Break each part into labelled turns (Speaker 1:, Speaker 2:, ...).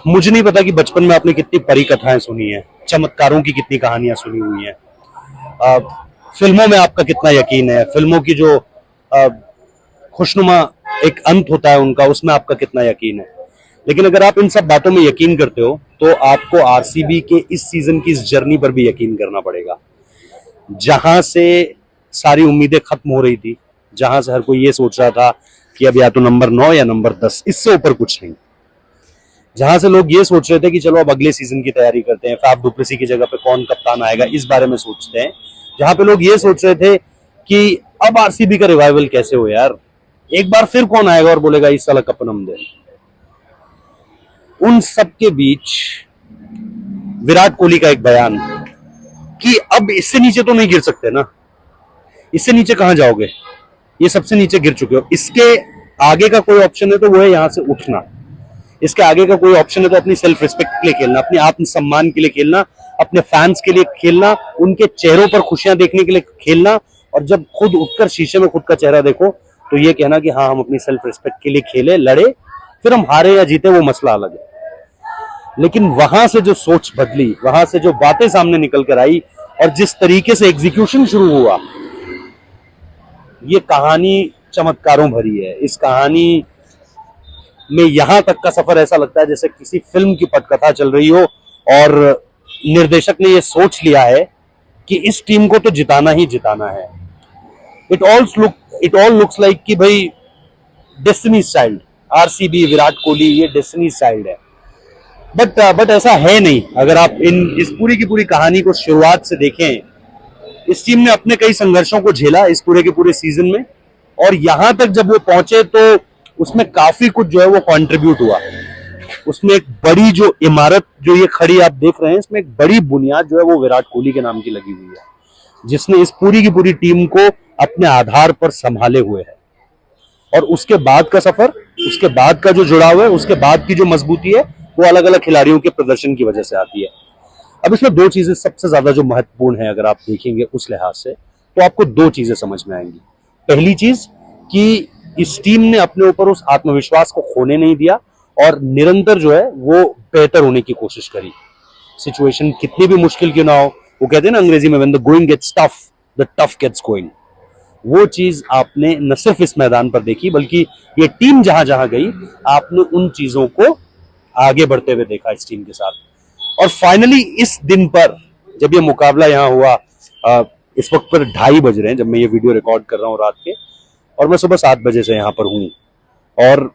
Speaker 1: मुझे नहीं पता कि बचपन में आपने कितनी परी कथाएं सुनी है, चमत्कारों की कितनी कहानियां सुनी हुई हैं, फिल्मों में आपका कितना यकीन है, फिल्मों की जो खुशनुमा एक अंत होता है उनका, उसमें आपका कितना यकीन है। लेकिन अगर आप इन सब बातों में यकीन करते हो तो आपको आरसीबी के इस सीजन की इस जर्नी पर भी यकीन करना पड़ेगा, जहां से सारी उम्मीदें खत्म हो रही थी, जहां से हर कोई ये सोच रहा था कि अब या तो नंबर 9 या नंबर 10, इससे ऊपर कुछ नहीं। जहां से लोग ये सोच रहे थे कि चलो अब अगले सीजन की तैयारी करते हैं, फैफ डुप्लेसी की जगह पे कौन कप्तान आएगा, इस बारे में सोचते हैं। जहां पे लोग ये सोच रहे थे कि अब आरसीबी का रिवाइवल कैसे हो यार, एक बार फिर कौन आएगा और बोलेगा इस साल कप हम दे। उन सब के बीच विराट कोहली का एक बयान कि अब इससे नीचे तो नहीं गिर सकते ना, इससे नीचे कहां जाओगे, ये सबसे नीचे गिर चुके हो, इसके आगे का कोई ऑप्शन है तो वो है यहां से उठना, इसके आगे का कोई ऑप्शन है तो अपनी सेल्फ रिस्पेक्ट के लिए खेलना, अपने आत्मसम्मान के लिए खेलना, अपने फैंस के लिए खेलना, उनके चेहरों पर खुशियां देखने के लिए खेलना, और जब खुद उठकर शीशे में खुद का चेहरा देखो तो ये कहना कि हाँ हम अपनी सेल्फ रिस्पेक्ट के लिए खेले, लड़े, फिर हम हारे या जीते वो मसला अलग है। लेकिन वहां से जो सोच बदली, वहां से जो बातें सामने निकल कर आई और जिस तरीके से एग्जीक्यूशन शुरू हुआ, ये कहानी चमत्कारों भरी है। इस कहानी में यहां तक का सफर ऐसा लगता है जैसे किसी फिल्म की पटकथा चल रही हो और निर्देशक ने ये सोच लिया है कि इस टीम को तो जिताना ही जिताना है। इट ऑल लुक्स लाइक कि भाई destiny child, RCB, Virat Kohli, ये डेस्टिनी चाइल्ड है। बट ऐसा है नहीं। अगर आप इस पूरी की पूरी कहानी को शुरुआत से देखें, इस टीम ने अपने कई संघर्षों को झेला इस पूरे के पूरे सीजन में, और यहां तक जब वो पहुंचे तो उसमें काफी कुछ जो है वो कंट्रीब्यूट हुआ। उसमें एक बड़ी जो इमारत जो ये खड़ी आप देख रहे हैं, इसमें एक बड़ी बुनियाद जो है वो विराट कोहली के नाम की लगी हुई है, जिसने इस पूरी की पूरी टीम को अपने आधार पर संभाले हुए है। और उसके बाद का सफर, उसके बाद का जो जुड़ाव है, उसके बाद की जो मजबूती है, वो अलग अलग खिलाड़ियों के प्रदर्शन की वजह से आती है। अब इसमें दो चीजें सबसे ज्यादा जो महत्वपूर्ण है, अगर आप देखेंगे उस लिहाज से, तो आपको दो चीजें समझ में आएंगी। पहली चीज कि इस टीम ने अपने ऊपर उस आत्मविश्वास को खोने नहीं दिया और निरंतर जो है वो बेहतर होने की कोशिश करी। सिचुएशन कितनी भी मुश्किल क्यों ना हो, वो कहते हैं ना अंग्रेजी में, when the going gets tough, the tough gets going. वो चीज आपने न सिर्फ इस मैदान पर देखी, बल्कि ये टीम जहां जहां गई, आपने उन चीजों को आगे बढ़ते हुए देखा इस टीम के साथ। और फाइनली इस दिन पर जब ये मुकाबला यहां हुआ, इस वक्त पर 2:30 बज रहे हैं जब मैं ये वीडियो रिकॉर्ड कर रहा हूं रात के, और मैं सुबह 7 बजे से यहाँ पर हूँ। और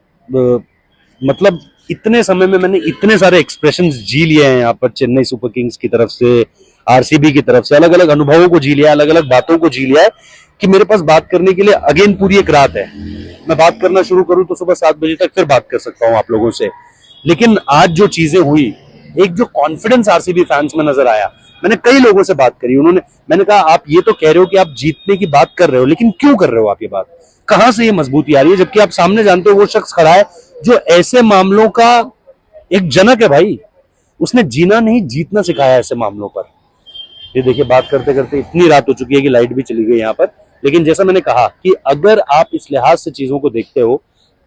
Speaker 1: मतलब इतने समय में मैंने इतने सारे एक्सप्रेशंस जी लिए हैं यहाँ पर, चेन्नई सुपर किंग्स की तरफ से, आरसीबी की तरफ से, अलग अलग अनुभवों को जी लिया, अलग अलग बातों को जी लिया है, कि मेरे पास बात करने के लिए अगेन पूरी एक रात है। मैं बात करना शुरू करूं तो सुबह 7 बजे तक फिर बात कर सकता हूं आप लोगों से। लेकिन आज जो चीजें हुई, एक जो कॉन्फिडेंस आरसीबी फैंस में नजर आया, मैंने कई लोगों से बात करी, मैंने कहा आप ये तो कह रहे हो कि आप जीतने की बात कर रहे हो, लेकिन क्यों कर रहे हो आप ये बात, कहां से ये मजबूती आ रही है, जबकि आप सामने जानते हो वो शख्स खड़ा है जो ऐसे मामलों का एक जनक है भाई। उसने जीना नहीं जीतना सिखाया ऐसे मामलों पर। ये देखिए, बात करते करते इतनी रात हो चुकी है कि लाइट भी चली गई यहाँ पर। लेकिन जैसा मैंने कहा कि अगर आप इस लिहाज से चीजों को देखते हो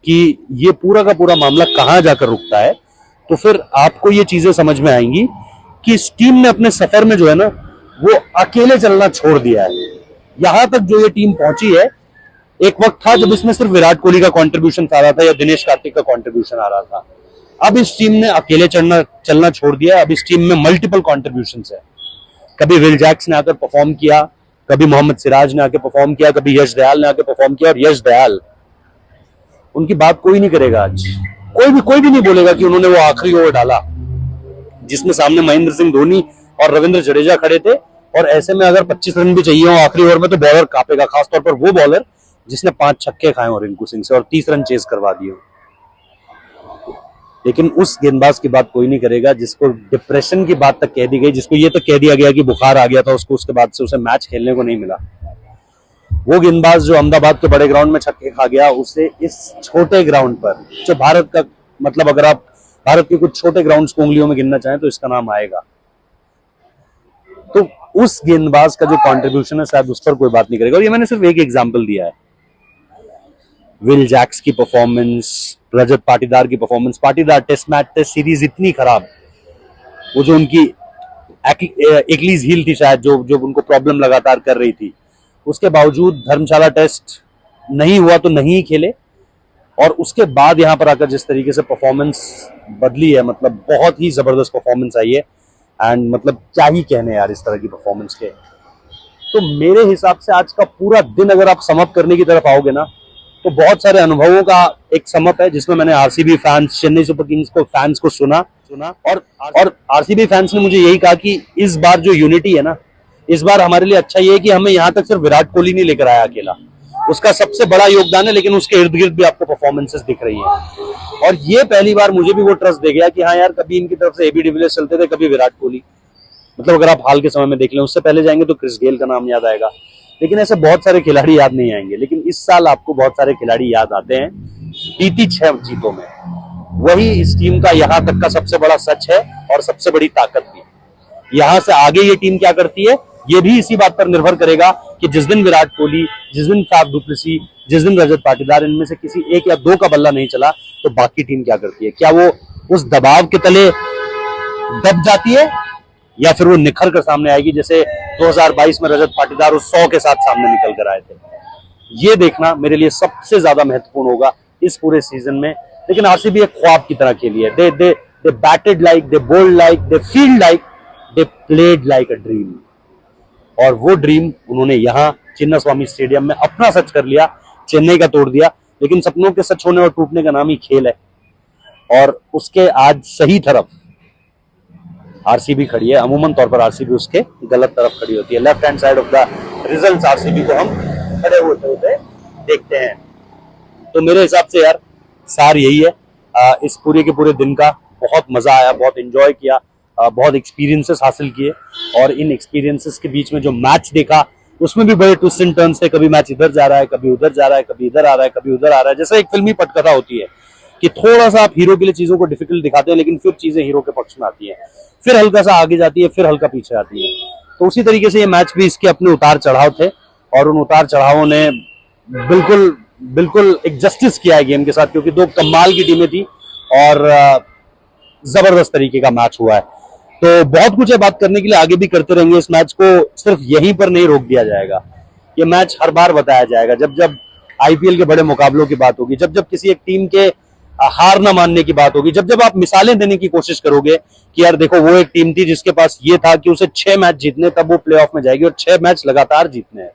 Speaker 1: कि ये पूरा का पूरा मामला कहां जाकर रुकता है, तो फिर आपको ये चीजें समझ में आएंगी कि इस टीम ने अपने सफर में जो है ना, वो अकेले चलना छोड़ दिया है। यहां तक जो ये टीम पहुंची है, एक वक्त था जब इसमें सिर्फ विराट कोहली का कंट्रीब्यूशन आ रहा था या दिनेश कार्तिक का कंट्रीब्यूशन आ रहा था। अब इस टीम ने अकेले चलना छोड़ दिया। अब इस टीम में मल्टीपल कॉन्ट्रीब्यूशंस है। कभी विल जैक्स ने आकर परफॉर्म किया, कभी मोहम्मद सिराज ने आकर परफॉर्म किया, कभी यश दयाल ने आकर परफॉर्म किया। और यश दयाल, उनकी बात कोई नहीं करेगा आज, कोई भी नहीं बोलेगा कि उन्होंने वो आखिरी ओवर डाला जिसमें सामने महेंद्र सिंह धोनी और रविंद्र जडेजा खड़े थे, और ऐसे में अगर 25 रन भी चाहिए हो आखिरी ओवर में तो बॉलर कांपेगा, खासतौर पर वो बॉलर जिसने 5 छक्के खाए हो रिंकू सिंह से और 30 रन चेस करवा दिए। लेकिन उस गेंदबाज की बात कोई नहीं करेगा जिसको डिप्रेशन की बात तक कह दी गई, जिसको ये तक कह दिया गया कि बुखार आ गया था उसको, उसके बाद से उसे मैच खेलने को नहीं मिला। वो गेंदबाज जो अहमदाबाद के बड़े ग्राउंड में छक्के खा गया, उसे इस छोटे ग्राउंड पर, जो भारत का, मतलब अगर आप भारत के कुछ छोटे ग्राउंड्स को उंगलियों में गिनना चाहें तो इसका नाम आएगा। तो उस गेंदबाज का जो कंट्रीब्यूशन है, शायद उस पर कोई बात नहीं करेगा। और ये मैंने सिर्फ एक एग्जांपल दिया है। विल जैक्स की परफॉर्मेंस, रजत पाटीदार की परफॉर्मेंस। पाटीदार टेस्ट सीरीज इतनी खराब, वो जो उनकी एक्लीज हील थी शायद, जो जो उनको प्रॉब्लम लगातार कर रही थी, उसके बावजूद धर्मशाला टेस्ट नहीं हुआ तो नहीं खेले, और उसके बाद यहां पर आकर जिस तरीके से परफॉर्मेंस बदली है, मतलब बहुत ही जबरदस्त परफॉर्मेंस आई है। एंड मतलब क्या ही कहने यार इस तरह की परफॉर्मेंस के। तो मेरे हिसाब से आज का पूरा दिन अगर आप समअप करने की तरफ आओगे ना, तो बहुत सारे अनुभवों का एक समअप है, जिसमें मैंने RCB fans, Chennai super Kings को फैंस को सुना और आरसीबी फैंस ने मुझे यही कहा कि इस बार जो यूनिटी है ना, इस बार हमारे लिए अच्छा ये है कि हमें यहाँ तक सिर्फ विराट कोहली नहीं लेकर आया अकेला, उसका सबसे बड़ा योगदान है, लेकिन उसके इर्द गिर्द भी आपको परफॉर्मेंसेस दिख रही है। और ये पहली बार मुझे भी वो ट्रस्ट दे गया कि हाँ यार, कभी इनकी तरफ से एबी डिविलियर्स चलते थे, कभी विराट कोहली। मतलब अगर आप हाल के समय में देख लें, उससे पहले जाएंगे तो क्रिस गेल का नाम याद आएगा, लेकिन ऐसे बहुत सारे खिलाड़ी याद नहीं आएंगे। लेकिन इस साल आपको बहुत सारे खिलाड़ी याद आते हैं बीती 6 जीतों में। वही इस टीम का यहाँ तक का सबसे बड़ा सच है और सबसे बड़ी ताकत भी। यहाँ से आगे ये टीम क्या करती है, ये भी इसी बात पर निर्भर करेगा कि जिस दिन विराट कोहली, जिस दिन फैफ डु प्लेसी, जिस दिन रजत पाटीदार, इनमें से किसी एक या दो का बल्ला नहीं चला, तो बाकी टीम क्या करती है। क्या वो उस दबाव के तले दब जाती है, या फिर वो निखर कर सामने आएगी, जैसे 2022 में रजत पाटीदार उस 100 के साथ सामने निकल कर आए थे। ये देखना मेरे लिए सबसे ज्यादा महत्वपूर्ण होगा इस पूरे सीजन में। लेकिन आरसीबी एक ख्वाब की तरह खेली है। They batted like, they bowled like, they field like, they played like a dream. और वो ड्रीम उन्होंने यहाँ चिन्नास्वामी स्टेडियम में अपना सच कर लिया, चेन्नई का तोड़ दिया। लेकिन सपनों के सच होने और टूटने का नाम ही खेल है, और उसके आज सही तरफ आरसीबी खड़ी है। अमूमन तौर पर आरसीबी उसके गलत तरफ खड़ी होती है। Left hand side of the results RCB को हम खड़े होते होते देखते हैं। तो मेरे हिसाब से यार सार यही है, इस पूरे के पूरे दिन का बहुत मजा आया, बहुत एंजॉय किया, बहुत एक्सपीरियंसेस हासिल किए। और इन एक्सपीरियंसेस के बीच में जो मैच देखा, उसमें भी बड़े ट्विस्ट एंड टर्न्स थे। कभी मैच इधर जा रहा है, कभी उधर जा रहा है, कभी इधर आ रहा है, कभी उधर आ रहा है। जैसे एक फिल्मी पटकथा होती है कि थोड़ा सा आप हीरो के लिए चीजों को डिफिकल्ट दिखाते हैं, लेकिन फिर चीजें हीरो के पक्ष में आती है, फिर हल्का सा आगे जाती है, फिर हल्का पीछे आती है। तो उसी तरीके से ये मैच भी इसके अपने उतार चढ़ाव थे, और उन उतार चढ़ावों ने बिल्कुल बिल्कुल एक जस्टिस किया है गेम के साथ, क्योंकि दो कमाल की टीमें थी और जबरदस्त तरीके का मैच हुआ है। तो बहुत कुछ है बात करने के लिए, आगे भी करते रहेंगे। इस मैच को सिर्फ यहीं पर नहीं रोक दिया जाएगा, ये मैच हर बार बताया जाएगा जब जब आईपीएल के बड़े मुकाबलों की बात होगी, जब जब किसी एक टीम के हार न मानने की बात होगी, जब जब आप मिसालें देने की कोशिश करोगे कि यार देखो वो एक टीम थी जिसके पास ये था कि उसे 6 मैच जीतने, तब वो प्लेऑफ में जाएगी, और 6 मैच लगातार जीतने हैं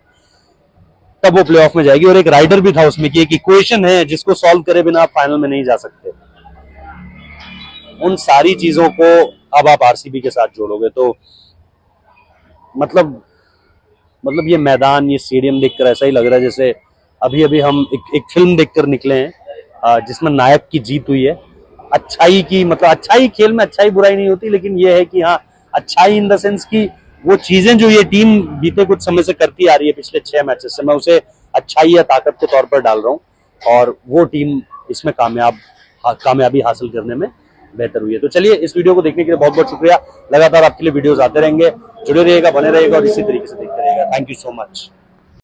Speaker 1: तब वो प्लेऑफ में जाएगी। और एक राइडर भी था उसमें कि एक इक्वेशन है जिसको सॉल्व करे बिना आप फाइनल में नहीं जा सकते। उन सारी चीजों को अब आप आरसीबी के साथ जोड़ोगे तो मतलब ये मैदान, ये स्टेडियम देखकर ऐसा ही लग रहा है जैसे अभी अभी हम एक फिल्म देखकर निकले हैं, जिसमें नायक की जीत हुई है। अच्छाई की, मतलब अच्छाई, खेल में अच्छाई बुराई नहीं होती, लेकिन ये है कि हाँ, अच्छाई इन द सेंस की वो चीजें जो ये टीम बीते कुछ समय से करती आ रही है, पिछले 6 मैचेस से, मैं उसे अच्छाई या ताकत के तौर पर डाल रहा हूँ, और वो टीम इसमें कामयाबी हासिल करने में बेहतर हुई है। तो चलिए, इस वीडियो को देखने के लिए बहुत बहुत शुक्रिया। लगातार आपके लिए वीडियोस आते रहेंगे, जुड़े रहिएगा, बने रहिएगा और इसी तरीके से देखते रहिएगा। Thank you so much.